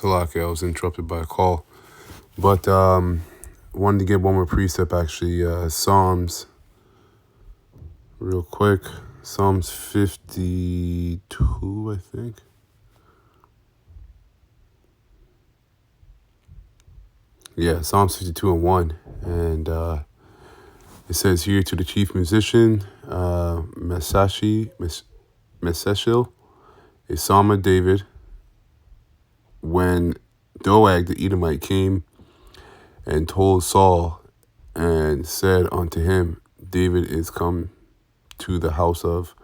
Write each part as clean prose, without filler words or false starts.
Salaki, I was interrupted by a call. But wanted to get one more precept, actually. Psalms, real quick. Psalms 52, I think. Yeah, Psalms 52 and 1. And it says here, to the chief musician, Meseshil, a psalm of David, when Doeg the Edomite came and told Saul and said unto him, David is come to the house of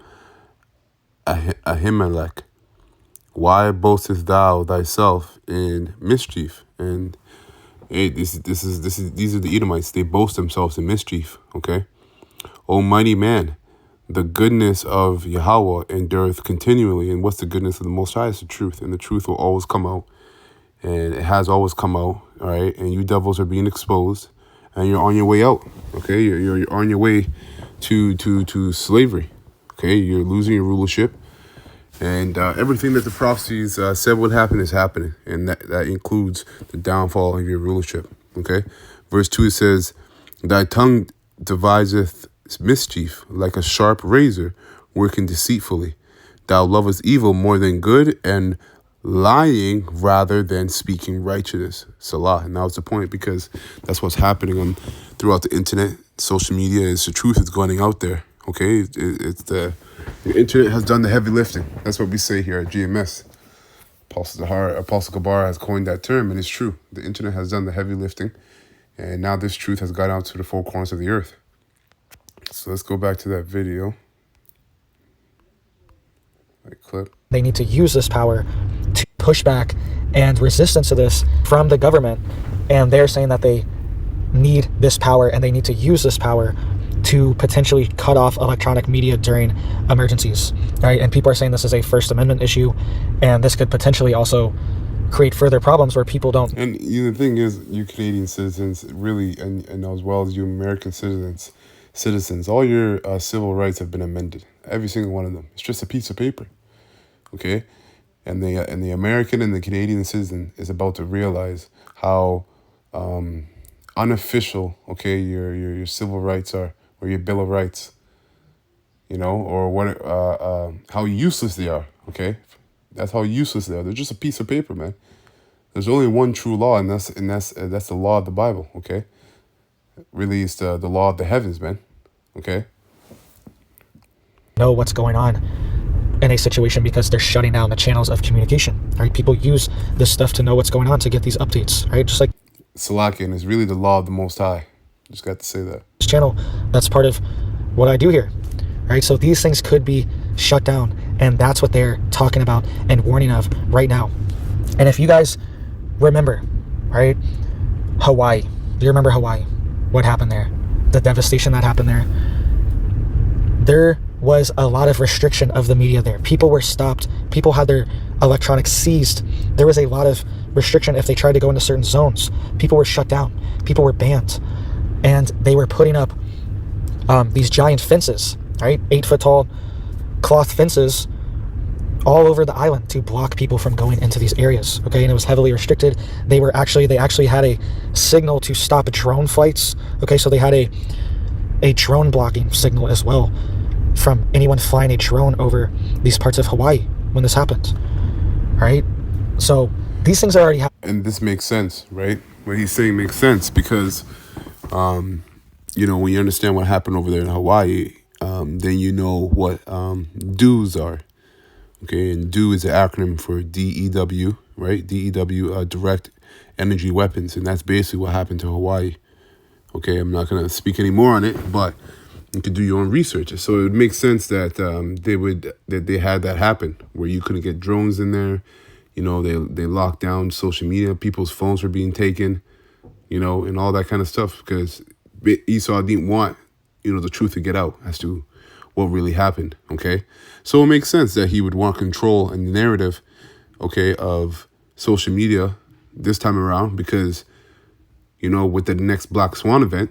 Ahimelech. Why boastest thou thyself in mischief? And hey, these are the Edomites. They boast themselves in mischief. Okay, O mighty man, the goodness of Yahweh endureth continually. And what's the goodness of the Most High? It's the truth, and the truth will always come out. And it has always come out, all right? And you devils are being exposed, and you're on your way out, okay? You're on your way to slavery, okay? You're losing your rulership, and everything that the prophecies said would happen is happening, and that includes the downfall of your rulership, okay? Verse 2 says, thy tongue deviseth mischief like a sharp razor, working deceitfully. Thou lovest evil more than good, and lying rather than speaking righteousness. Salah. And that was the point, because that's what's happening throughout the internet. Social media is the truth is going out there. Okay, it's the internet has done the heavy lifting. That's what we say here at GMS. Apostle Gabar has coined that term, and it's true. The internet has done the heavy lifting, and now this truth has got out to the four corners of the earth. So let's go back to that video. That clip. They need to use this power to push back and resistance to this from the government. And they're saying that they need this power and they need to use this power to potentially cut off electronic media during emergencies. Right? And people are saying this is a First Amendment issue, and this could potentially also create further problems where people don't. And the thing is, you Canadian citizens, really, and as well as you American citizens, all your civil rights have been amended. Every single one of them. It's just a piece of paper. Okay? And the American and the Canadian citizen is about to realize how unofficial, okay, your civil rights are, or your Bill of Rights, or what how useless they are. Okay, that's how useless they are. They're just a piece of paper, man. There's only one true law, and that's the law of the Bible. Okay, really, it's the law of the heavens, man. Okay. Know what's going on in a situation because they're shutting down the channels of communication, right? People use this stuff to know what's going on, to get these updates, right? Just like Salakian is really the law of the Most High. Just got to say that. This channel, that's part of what I do here, right? So these things could be shut down, and that's what they're talking about and warning of right now. And if you guys remember, right, Hawaii, do you remember Hawaii? What happened there? The devastation that happened there. There was a lot of restriction of the media there. People were stopped. People had their electronics seized. There was a lot of restriction if they tried to go into certain zones. People were shut down. People were banned. And they were putting up these giant fences, right? 8-foot tall cloth fences all over the island to block people from going into these areas, okay? And it was heavily restricted. They actually had a signal to stop drone flights, okay? So they had a drone blocking signal as well from anyone flying a drone over these parts of Hawaii when this happened, right? So these things are already happening. And this makes sense, right? What he's saying makes sense because, when you understand what happened over there in Hawaii, then you know what DEWs are. Okay, and DEW is an acronym for DEW, right? DEW, Direct Energy Weapons, and that's basically what happened to Hawaii. Okay, I'm not going to speak any more on it, but you can do your own research. So it makes sense that they had that happen, where you couldn't get drones in there. They locked down social media. People's phones were being taken, and all that kind of stuff, because Esau didn't want, the truth to get out as to what really happened, okay? So it makes sense that he would want control and the narrative, okay, of social media this time around, because, with the next Black Swan event,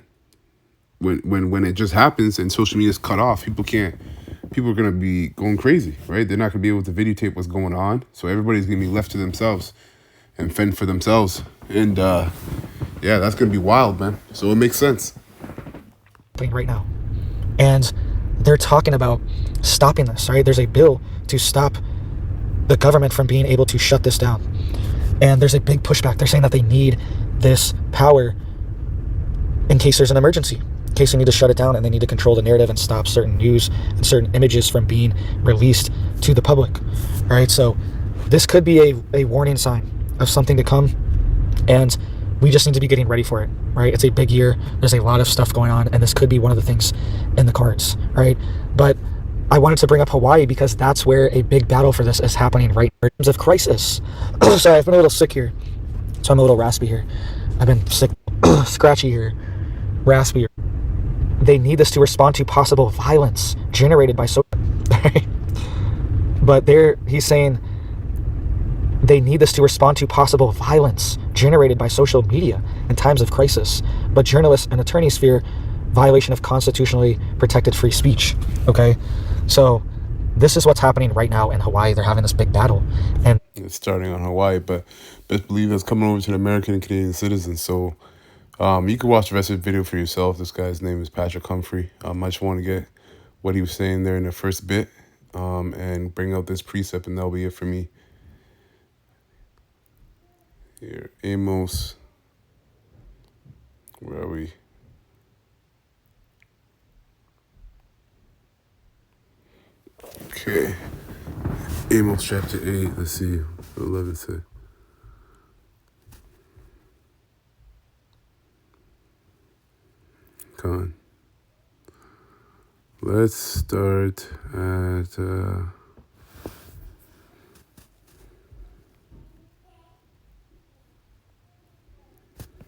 when it just happens and social media is cut off, people are going to be going crazy, right? They're not going to be able to videotape what's going on, so everybody's going to be left to themselves. and fend for themselves. And yeah, that's gonna be wild, man. So it makes sense. Right now. And they're talking about stopping this, right? There's a bill to stop the government from being able to shut this down. And there's a big pushback. They're saying that they need this power in case there's an emergency, in case they need to shut it down, and they need to control the narrative and stop certain news and certain images from being released to the public. All right, so this could be a warning sign of something to come, and we just need to be getting ready for it, right? It's a big year. There's a lot of stuff going on, and this could be one of the things in the cards, right? But I wanted to bring up Hawaii because that's where a big battle for this is happening right now. In terms of crisis. Sorry, I've been a little sick here, so I'm a little raspy here. I've been sick, scratchy here, raspy here. They need this to respond to possible violence generated by social. But he's saying they need this to respond to possible violence generated by social media in times of crisis. But journalists and attorneys fear violation of constitutionally protected free speech. Okay, so this is what's happening right now in Hawaii. They're having this big battle, and It's starting on Hawaii, but best believe it's coming over to the American and Canadian citizens. So you can watch the rest of the video for yourself. This guy's name is Patrick Humphrey. I just want to get what he was saying there in the first bit and bring out this precept, and that'll be it for me. Here, Amos. Where are we? Okay. Amos chapter 8. Let's see what 11 said. Come on. Let's start at...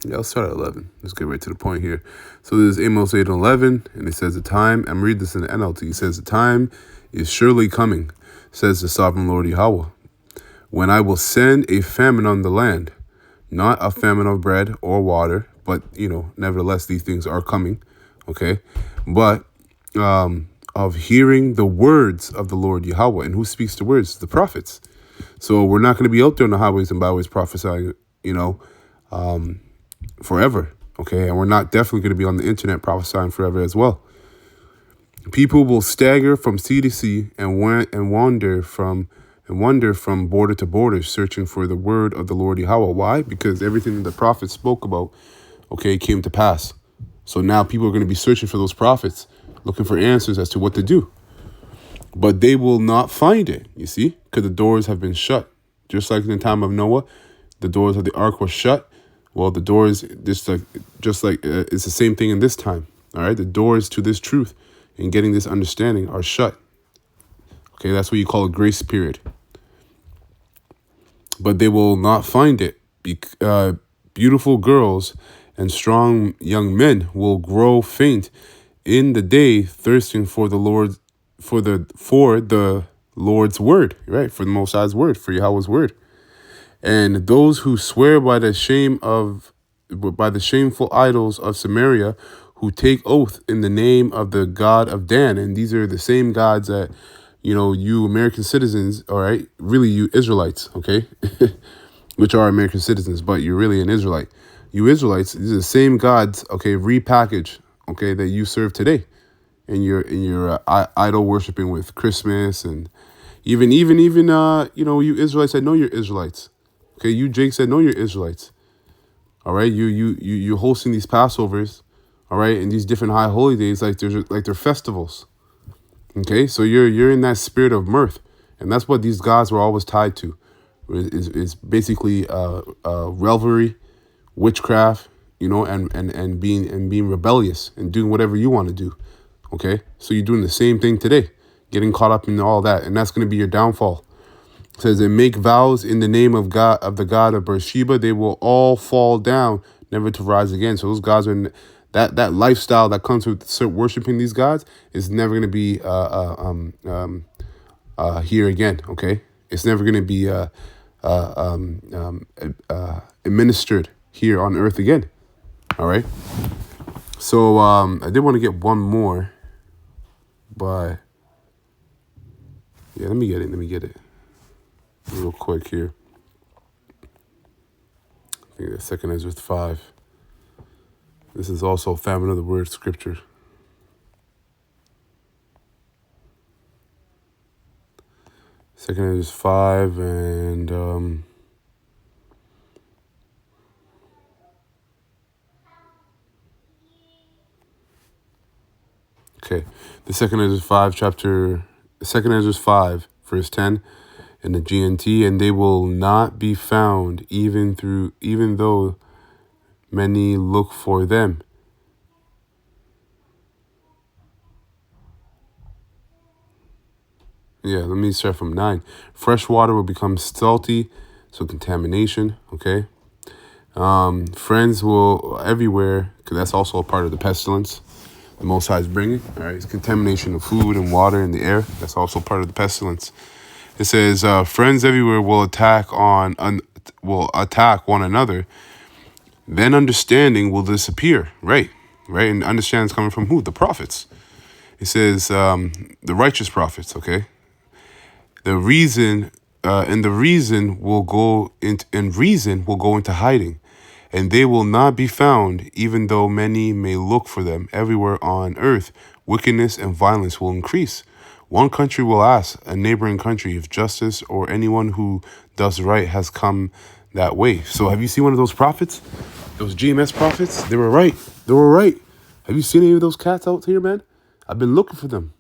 Yeah, I'll start at 11. Let's get right to the point here. So there's Amos 8 and 11, and it says the time, I'm reading this in the NLT, it says the time is surely coming, says the sovereign Lord Yahweh, when I will send a famine on the land, not a famine of bread or water, but, nevertheless, these things are coming, okay? But of hearing the words of the Lord Yahweh. And who speaks the words? The prophets. So we're not going to be out there on the highways and byways prophesying, forever, okay? And we're not definitely going to be on the internet prophesying forever as well. People will stagger from sea to sea and wander from border to border, searching for the word of the Lord Yahweh. Why? Because everything that the prophets spoke about, okay, came to pass. So now people are going to be searching for those prophets, looking for answers as to what to do. But they will not find it, you see, because the doors have been shut. Just like in the time of Noah, the doors of the ark were shut. Well, the doors, it's the same thing in this time. All right, the doors to this truth and getting this understanding are shut. Okay, that's what you call a grace period. But they will not find it. Beautiful girls and strong young men will grow faint in the day, thirsting for the Lord, for the Lord's word, right? For the Most High's word, for Yahweh's word. And those who swear by the shameful idols of Samaria, who take oath in the name of the God of Dan. And these are the same gods that, you American citizens, all right, really you Israelites, okay, which are American citizens, but you're really an Israelite. You Israelites, these are the same gods, okay, repackaged, okay, that you serve today in your idol worshiping with Christmas and even you Israelites that know you're Israelites. Okay, you Jake said, no, you're Israelites. All right, you're hosting these Passovers, all right, and these different high holy days like they're festivals. Okay, so you're in that spirit of mirth, and that's what these gods were always tied to. Is basically revelry, witchcraft, and being rebellious and doing whatever you want to do. Okay, so you're doing the same thing today, getting caught up in all that, and that's going to be your downfall. It says they make vows in the name of God, of the God of Beersheba. They will all fall down, never to rise again. So those gods are that lifestyle that comes with worshiping these gods is never going to be here again. Okay, it's never going to be administered here on earth again. All right. So I did want to get one more, but yeah, let me get it real quick here. Yeah, 2nd Ezra 5. This is also famine of the word scripture. 2nd Ezra 5 and okay. The 2nd Ezra 5 chapter 2nd Ezra 5 verse 10 in the GNT, and they will not be found even though many look for them. Yeah, let me start from 9. Fresh water will become salty, so contamination, okay? Friends will everywhere, because that's also a part of the pestilence the Most High is bringing. All right, it's contamination of food and water and the air. That's also part of the pestilence. It says, friends everywhere will attack one another. Then understanding will disappear. Right. And understanding is coming from who? The prophets. It says, the righteous prophets. Okay. The reason will go into hiding, and they will not be found, even though many may look for them. Everywhere on earth, wickedness and violence will increase. One country will ask a neighboring country if justice or anyone who does right has come that way. So have you seen one of those prophets? Those GMS prophets? They were right. Have you seen any of those cats out here, man? I've been looking for them.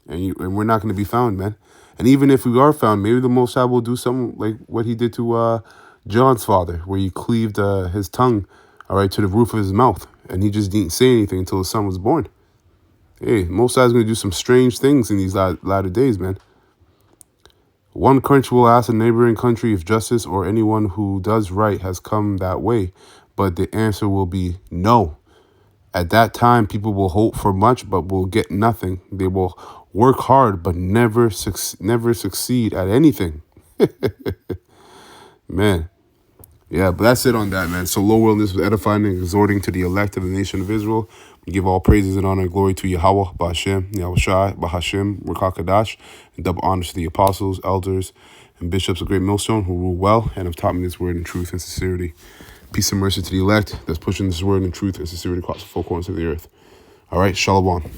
And we're not going to be found, man. And even if we are found, maybe the Most High will do something like what he did to John's father, where he cleaved his tongue, all right, to the roof of his mouth. And he just didn't say anything until his son was born. Hey, Most High is going to do some strange things in these latter days, man. One country will ask a neighboring country if justice or anyone who does right has come that way, but the answer will be no. At that time, people will hope for much, but will get nothing. They will work hard, but never succeed at anything. Man. Yeah, but that's it on that, man. So low wilderness was edifying and exhorting to the elect of the nation of Israel. We give all praises and honor and glory to Yahweh, Ba'Hashem, Yahushai, Ba'Hashem, Rakakadash, and double honors to the apostles, elders, and bishops of Great Millstone who rule well and have taught me this word in truth and sincerity. Peace and mercy to the elect that's pushing this word in truth and sincerity across the four corners of the earth. All right, Shalom.